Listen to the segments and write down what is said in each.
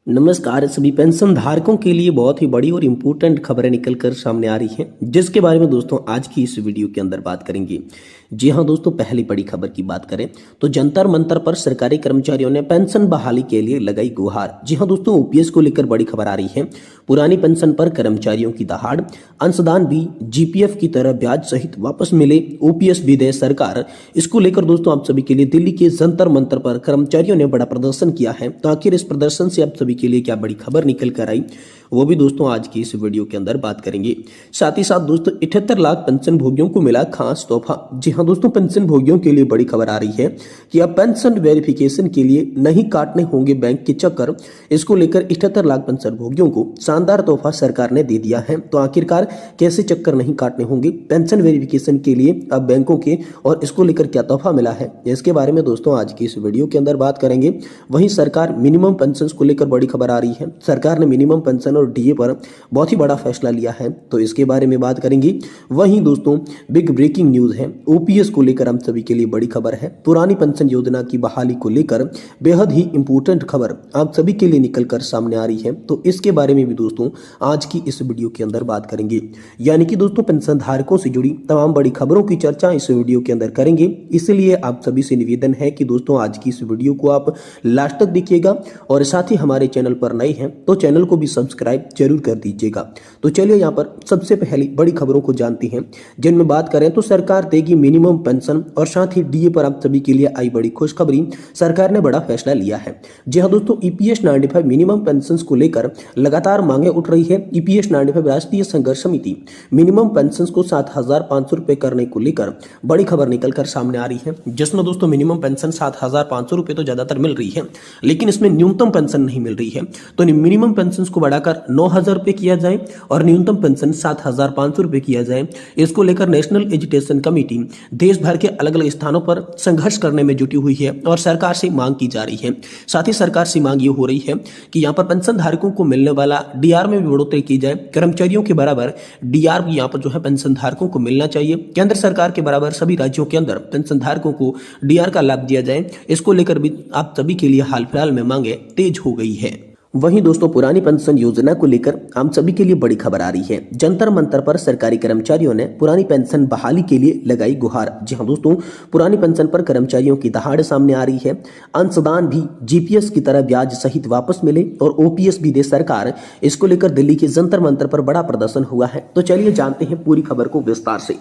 नमस्कार। सभी पेंशन धारकों के लिए बहुत ही बड़ी और इम्पोर्टेंट खबरें निकल कर सामने आ रही हैं, जिसके बारे में दोस्तों आज की इस वीडियो के अंदर बात करेंगे। जी हां दोस्तों, पहली बड़ी खबर की बात करें तो जंतर मंतर पर सरकारी कर्मचारियों ने पेंशन बहाली के लिए लगाई गुहार। जी हां दोस्तों, ओपीएस को लेकर बड़ी खबर आ रही है। पुरानी पेंशन पर कर्मचारियों की दहाड़, अंशदान भी जीपीएफ की तरह ब्याज सहित वापस मिले, ओपीएस भी दे सरकार। इसको लेकर दोस्तों आप सभी के लिए दिल्ली के जंतर मंतर पर कर्मचारियों ने बड़ा प्रदर्शन किया है। तो आखिर इस प्रदर्शन से आप सभी के लिए क्या बड़ी खबर निकल कर आई, वो भी दोस्तों आज की इस वीडियो के अंदर बात करेंगे। साथ ही साथ दोस्तों 78 लाख पेंशन भोगियों को मिला खास तोहफा। जी हां दोस्तों, पेंशन भोगियों के लिए बड़ी खबर आ रही है कि अब पेंशन वेरिफिकेशन के लिए नहीं काटने होंगे बैंक के चक्कर। इसको लेकर 78 लाख पेंशन भोगियों को शानदार तोहफा सरकार ने दे दिया है। तो आखिरकार कैसे चक्कर नहीं काटने होंगे पेंशन वेरिफिकेशन के लिए अब बैंकों के, और इसको लेकर क्या तोहफा मिला है, इसके बारे में दोस्तों आज की इस वीडियो के अंदर बात करेंगे। वहीं सरकार मिनिमम पेंशन को लेकर बड़ी खबर आ रही है। सरकार ने मिनिमम पेंशन और डीए पर बहुत ही बड़ा फैसला लिया है, तो इसके बारे में बात करेंगे। वहीं दोस्तों बिग ब्रेकिंग न्यूज है, ओपीएस को लेकर हम सभी के लिए बड़ी खबर है। पुरानी पेंशन योजना की बहाली को लेकर बेहद ही इंपोर्टेंट खबर आप सभी के लिए निकलकर सामने आ रही है, तो इसके बारे में भी दोस्तों आज की इस वीडियो के अंदर बात करेंगे। यानी कि दोस्तों पेंशन धारकों से जुड़ी तमाम बड़ी खबरों की चर्चा इस वीडियो के अंदर करेंगे। इसलिए आप सभी से निवेदन है कि दोस्तों आज की इस वीडियो को आप लास्ट तक देखिएगा, और साथ ही हमारे चैनल पर नए हैं तो चैनल को भी सब्सक्राइब जरूर कर दीजिएगा। तो चलिए यहाँ पर सबसे पहली बड़ी खबरों को जानते हैं, जिनमें बात करें तो सरकार देगी मिनिमम पेंशन और साथ ही डीए पर आप सभी के लिए आई बड़ी खुशखबरी। सरकार ने बड़ा फैसला लिया है। जी हाँ दोस्तों, ईपीएस 95 मिनिमम पेंशन को लेकर लगातार मांगे उठ रही है। ईपीएस 95 राष्ट्रीय संघर्ष समिति मिनिमम पेंशन को 7,500 रुपए करने को लेकर बड़ी खबर निकल कर सामने आ रही है, जिसमें दोस्तों मिनिमम पेंशन 7,500 रुपए तो ज्यादातर मिल रही है, लेकिन इसमें न्यूनतम पेंशन नहीं मिल रही है। तो मिनिमम पेंशन को बढ़ाकर 9,000 रुपए किया जाए और न्यूनतम पेंशन 7,500 रुपए किया जाए। इसको लेकर नेशनल एजुकेशन कमेटी देश भर के अलग अलग स्थानों पर संघर्ष करने में जुटी हुई है और सरकार से मांग की जा रही है। साथ ही सरकार से मांग ये हो रही है कि यहाँ पर पेंशन धारकों को मिलने वाला डीआर में भी बढ़ोतरी की जाए। कर्मचारियों के बराबर डीआर यहाँ पर जो है पेंशन धारकों को मिलना चाहिए। केंद्र सरकार के बराबर सभी राज्यों के अंदर पेंशन धारकों को डीआर का लाभ दिया जाए। इसको लेकर भी आप सभी के लिए हाल फिलहाल में मांगे तेज हो गई है। वहीं दोस्तों पुरानी पेंशन योजना को लेकर हम सभी के लिए बड़ी खबर आ रही है। जंतर मंतर पर सरकारी कर्मचारियों ने पुरानी पेंशन बहाली के लिए लगाई गुहार। जी हां दोस्तों, पुरानी पेंशन पर कर्मचारियों की दहाड़ सामने आ रही है। अंशदान भी जीपीएस की तरह ब्याज सहित वापस मिले और ओपीएस भी दे सरकार। इसको लेकर दिल्ली के जंतर मंतर पर बड़ा प्रदर्शन हुआ है। तो चलिए जानते हैं पूरी खबर को विस्तार से।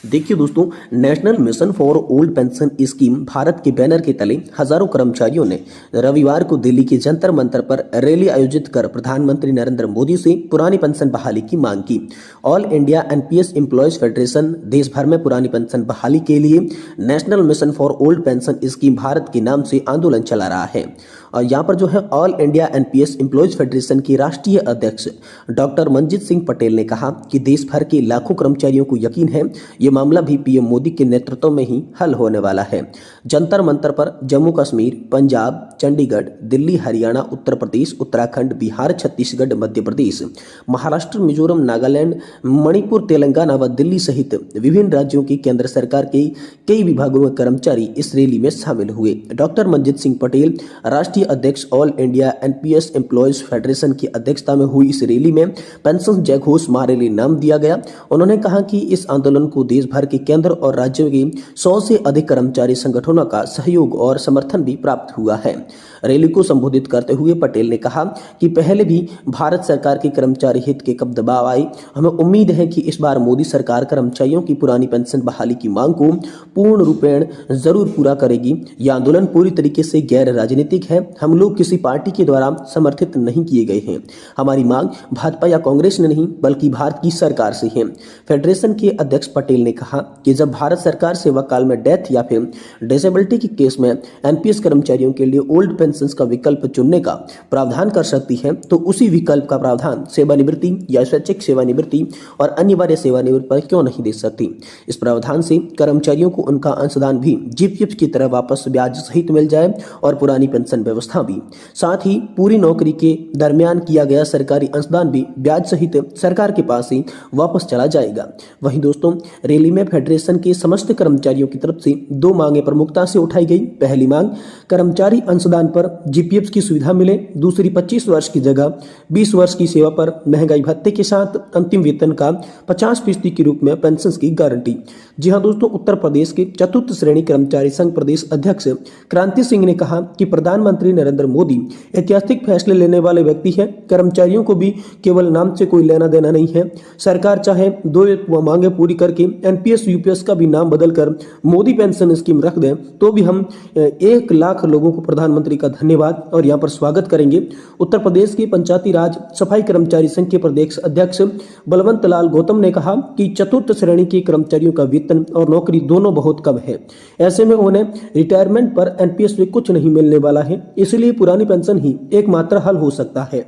देखिए दोस्तों, national mission for old pension scheme Bharat के बैनर के तले हजारों कर्मचारियों ने रविवार को दिल्ली के जंतर मंतर पर रैली आयोजित कर प्रधानमंत्री नरेंद्र मोदी से पुरानी पेंशन बहाली की मांग की। All India NPS employees federation देश भर में पुरानी पेंशन बहाली के लिए national mission for old pension scheme Bharat के नाम से आंदोलन चला रहा है। और यहाँ पर जो है all India NPS employees federation के राष्ट्रीय अध्यक्ष डॉक्टर मंजीत सिंह पटेल ने कहा कि देश भर के लाखों कर्मचारियों को यकीन है ये मामला भी पीएम मोदी के नेतृत्व में ही हल होने वाला है। जंतर मंतर पर जम्मू कश्मीर, पंजाब, चंडीगढ़, दिल्ली, हरियाणा, उत्तर प्रदेश, उत्तराखंड, बिहार, छत्तीसगढ़, मध्य प्रदेश, महाराष्ट्र, मिजोरम, नागालैंड, मणिपुर, तेलंगाना व दिल्ली सहित विभिन्न राज्यों की केंद्र सरकार के कई विभागों में कर्मचारी इस रैली में शामिल हुए। डॉक्टर मंजीत सिंह पटेल राष्ट्रीय अध्यक्ष all India NPS employees federation की अध्यक्षता में हुई इस रैली में पेंशन जय घोष रैली नाम दिया गया। उन्होंने कहा कि इस आंदोलन को देश भर के केंद्र और राज्यों के 100 से अधिक कर्मचारी संगठनों का सहयोग और समर्थन भी प्राप्त हुआ है। रैली को संबोधित करते हुए पटेल ने कहा कि पहले भी भारत सरकार के कर्मचारी हित के कब दबाव आए, हमें उम्मीद है कि इस बार मोदी सरकार कर्मचारियों की पुरानी पेंशन बहाली की मांग को पूर्ण रूपेण जरूर पूरा करेगी। यह आंदोलन पूरी तरीके से गैर राजनीतिक है। हम लोग किसी पार्टी के द्वारा समर्थित नहीं किए गए हैं। हमारी मांग भाजपा या कांग्रेस ने नहीं बल्कि भारत की सरकार से है। फेडरेशन के अध्यक्ष पटेल ने कहा कि जब भारत सरकार सेवा काल में डेथ या फिर डिसेबिलिटी के केस में एनपीएस कर्मचारियों के लिए ओल्ड पेंशन का विकल्प चुनने का प्रावधान कर सकती है, तो उसी विकल्प का प्रावधान सेवानिवृत्ति या स्वैच्छिक सेवानिवृत्ति और अनिवार्य सेवानिवृत्ति पर क्यों नहीं दे सकती। इस प्रावधान से कर्मचारियों को उनका अंशदान भी जीपीएफ की तरह वापस ब्याज सहित मिल जाए और पुरानी पेंशन व्यवस्था भी, साथ ही पूरी नौकरी के दरमियान किया गया सरकारी अंशदान भी ब्याज सहित सरकार के पास ही वापस चला जाएगा। वहीं दोस्तों रैली में फेडरेशन के समस्त कर्मचारियों की तरफ से 2 मांगे प्रमुखता से उठाई गई। पहली मांग, कर्मचारी अंशदान पर पर जीपीएफ की सुविधा मिले। दूसरी 25 वर्ष की जगह 20 वर्ष की सेवा पर महंगाई भत्ते के साथ अंतिम वेतन का 50% के रूप में पेंशन की गारंटी। जी हां दोस्तों, उत्तर प्रदेश के चतुर्थ श्रेणी कर्मचारी संघ प्रदेश अध्यक्ष क्रांति सिंह ने कहा कि प्रधानमंत्री नरेंद्र मोदी ऐतिहासिक फैसले लेने वाले व्यक्ति है। कर्मचारियों को भी केवल नाम से कोई लेना देना नहीं है। सरकार चाहे 2 मांगे पूरी करके एनपीएस यूपीएस का भी नाम बदलकर मोदी पेंशन स्कीम रख दें तो भी हम 1 लाख लोगों को प्रधानमंत्री का धन्यवाद और यहाँ पर स्वागत करेंगे। उत्तर प्रदेश के पंचायती राज सफाई कर्मचारी संघ के प्रदेश अध्यक्ष बलवंत लाल गौतम ने कहा कि चतुर्थ श्रेणी के कर्मचारियों का वेतन और नौकरी दोनों बहुत कम है। ऐसे में उन्हें रिटायरमेंट पर एनपीएस में कुछ नहीं मिलने वाला है, इसलिए पुरानी पेंशन ही एकमात्र हल हो सकता है।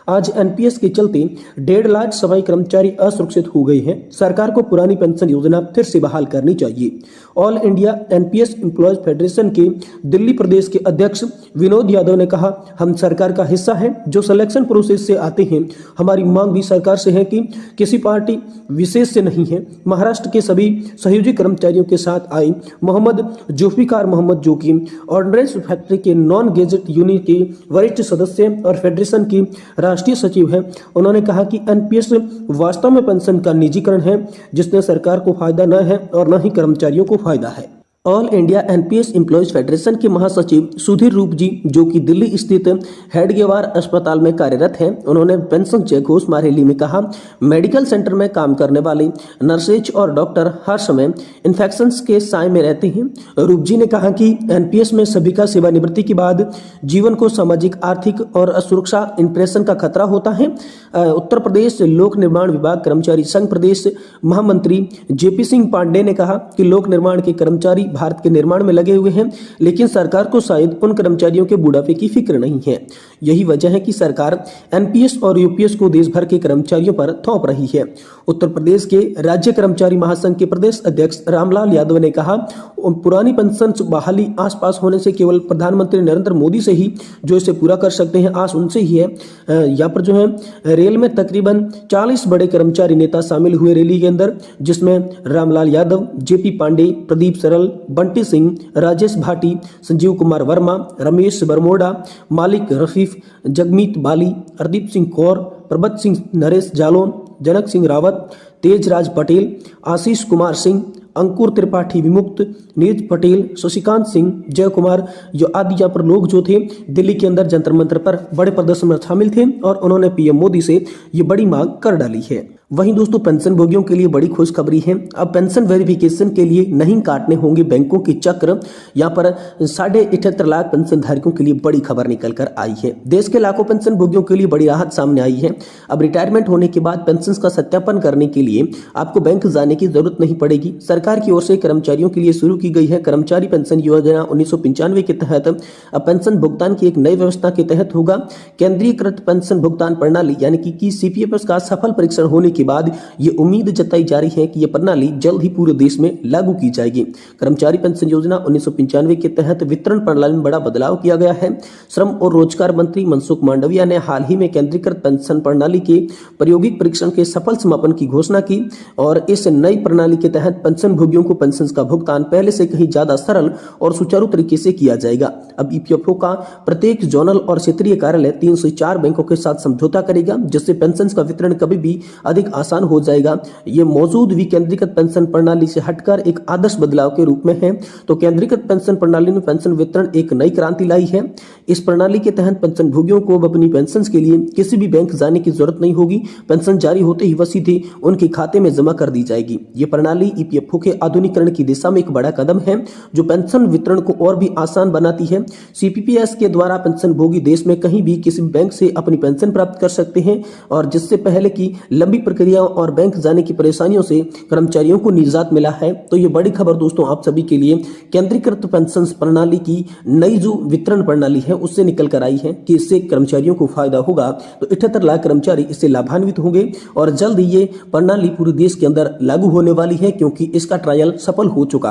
आज एनपीएस के चलते 1.5 लाख सफाई कर्मचारी असुरक्षित हो गए हैं। सरकार को पुरानी पेंशन योजना फिर से बहाल करनी चाहिए। All India NPS employees federation के दिल्ली प्रदेश के अध्यक्ष विनोद यादव ने कहा, हम सरकार का हिस्सा है जो सिलेक्शन प्रोसेस से आते हैं। हमारी मांग भी सरकार से है कि किसी पार्टी विशेष से नहीं है। महाराष्ट्र के सभी सहयोगी कर्मचारियों के साथ आए मोहम्मद जुल्फिकार मोहम्मद, जो कि ऑर्डिनेंस फैक्ट्री के नॉन गेजेट यूनिट के वरिष्ठ सदस्य और फेडरेशन की राष्ट्रीय सचिव है। उन्होंने कहा कि एनपीएस वास्तव में पेंशन का निजीकरण है जिसने सरकार को फायदा न है और न ही कर्मचारियों को फायदा है। All India NPS employees federation के महासचिव सुधीर रूप जी, जो कि दिल्ली स्थित हेडगेवार अस्पताल में कार्यरत हैं, उन्होंने पेंशन चेक घोषणा रैली में कहा, मेडिकल सेंटर में काम करने वाले नर्सेज और डॉक्टर हर समय इन्फेक्शन के साए में रहते हैं। रूप जी ने कहा कि एनपीएस में सभी का सेवानिवृत्ति के बाद जीवन को सामाजिक, आर्थिक और सुरक्षा इंप्रेशन का खतरा होता है। उत्तर प्रदेश लोक निर्माण विभाग कर्मचारी संघ प्रदेश महामंत्री जेपी सिंह पांडे ने कहा कि लोक निर्माण के कर्मचारी भारत के निर्माण में लगे हुए हैं, लेकिन सरकार को शायद उन कर्मचारियों के बुढ़ापे की फिक्र नहीं है। यही वजह है कि सरकार एनपीएस और यूपीएस को देश भर के कर्मचारियों पर थोप रही है। उत्तर प्रदेश के राज्य कर्मचारी महासंघ के प्रदेश अध्यक्ष रामलाल यादव ने कहा, पुरानी पेंशन बहाली आसपास होने से केवल प्रधानमंत्री नरेंद्र मोदी से ही जो इसे पूरा कर सकते हैं, आस उनसे ही है। यहाँ पर जो है रेल में तकरीबन 40 बड़े कर्मचारी नेता शामिल हुए रैली के अंदर, जिसमें रामलाल यादव, जेपी पांडे, प्रदीप सरल, बंटी सिंह, राजेश भाटी, संजीव कुमार वर्मा, रमेश बरमोडा, मालिक रफीफ, जगमीत बाली, हरदीप सिंह कौर, प्रभत सिंह, नरेश जालोन, जनक सिंह रावत, तेजराज पटेल, आशीष कुमार सिंह, अंकुर त्रिपाठी विमुक्त, नीरज पटेल, शशिकांत सिंह, जय कुमार, जो आदि यहाँ पर लोग जो थे दिल्ली के अंदर जंतर मंतर पर बड़े प्रदर्शन में शामिल थे और उन्होंने पीएम मोदी से ये बड़ी मांग कर डाली है। वहीं दोस्तों, पेंशन भोगियों के लिए बड़ी खुशखबरी है। अब पेंशन वेरिफिकेशन के लिए नहीं काटने होंगे बैंकों के चक्र। यहाँ पर 78.5 लाख पेंशन धारकों के लिए बड़ी खबर निकल कर आई है। देश के लाखों पेंशन भोगियों के लिए बड़ी राहत सामने आई है। अब रिटायरमेंट होने के बाद पेंशन का सत्यापन करने के लिए आपको बैंक जाने की जरूरत नहीं पड़ेगी। सरकार की ओर से कर्मचारियों के लिए शुरू की गई है कर्मचारी पेंशन योजना 1995 के तहत अब पेंशन भुगतान की एक नई व्यवस्था के तहत होगा। केंद्रीयकृत पेंशन भुगतान प्रणाली यानी कि सीपीएफ का सफल परीक्षण होने के बाद ये उम्मीद जताई जा रही है कि यह प्रणाली जल्द ही पूरे देश में लागू की जाएगी। कर्मचारी पेंशन योजना 1995 के तहत वितरण प्रणाली में बड़ा बदलाव किया गया है। श्रम और रोजगार मंत्री मनसुख मांडविया ने हाल ही में केंद्रीकृत पेंशन प्रणाली के प्रायोगिक परीक्षण के सफल समापन की घोषणा की और इस नई प्रणाली के तहत पेंशन भोगियों को पेंशन का भुगतान पहले से कहीं ज्यादा सरल और सुचारू तरीके से किया जाएगा। अब ईपीएफओ का प्रत्येक जोनल और क्षेत्रीय कार्यालय 3 से 4 बैंकों के साथ समझौता करेगा, जिससे पेंशन का वितरण कभी भी अधिक आसान हो जाएगा। ये मौजूद विकेंद्रीकृत पेंशन प्रणाली से हटकर एक आदर्श बदलाव के रूप में है। तो केंद्रीकृत पेंशन प्रणाली ने पेंशन वितरण एक नई क्रांति लाई है। इस प्रणाली के तहत पेंशन भोगियों को अपनी पेंशन के लिए किसी भी बैंक जाने की जरूरत नहीं होगी। पेंशन जारी होते ही वह सीधे उनके खाते में जमा कर दी जाएगी। ये प्रणाली ईपीएफओ के आधुनिकीकरण की दिशा में एक बड़ा कदम है, जो पेंशन वितरण को और भी आसान बनाती है। सीपीपीएस के द्वारा पेंशन भोगी देश में कहीं भी किसी बैंक से अपनी पेंशन प्राप्त कर सकते हैं और जिससे पहले की लंबी प्रक्रिया और बैंक जाने की परेशानियों से कर्मचारियों को निजात मिला है। तो ये बड़ी खबर दोस्तों आप सभी के लिए केंद्रीकृत पेंशन प्रणाली की नई जो वितरण प्रणाली है उससे निकल कर आई है कि इससे कर्मचारियों को फायदा होगा। तो 78 लाख कर्मचारी इससे लाभान्वित होंगे और जल्द ये प्रणाली पूरे देश के अंदर लागू होने वाली है, क्योंकि इसका ट्रायल सफल हो चुका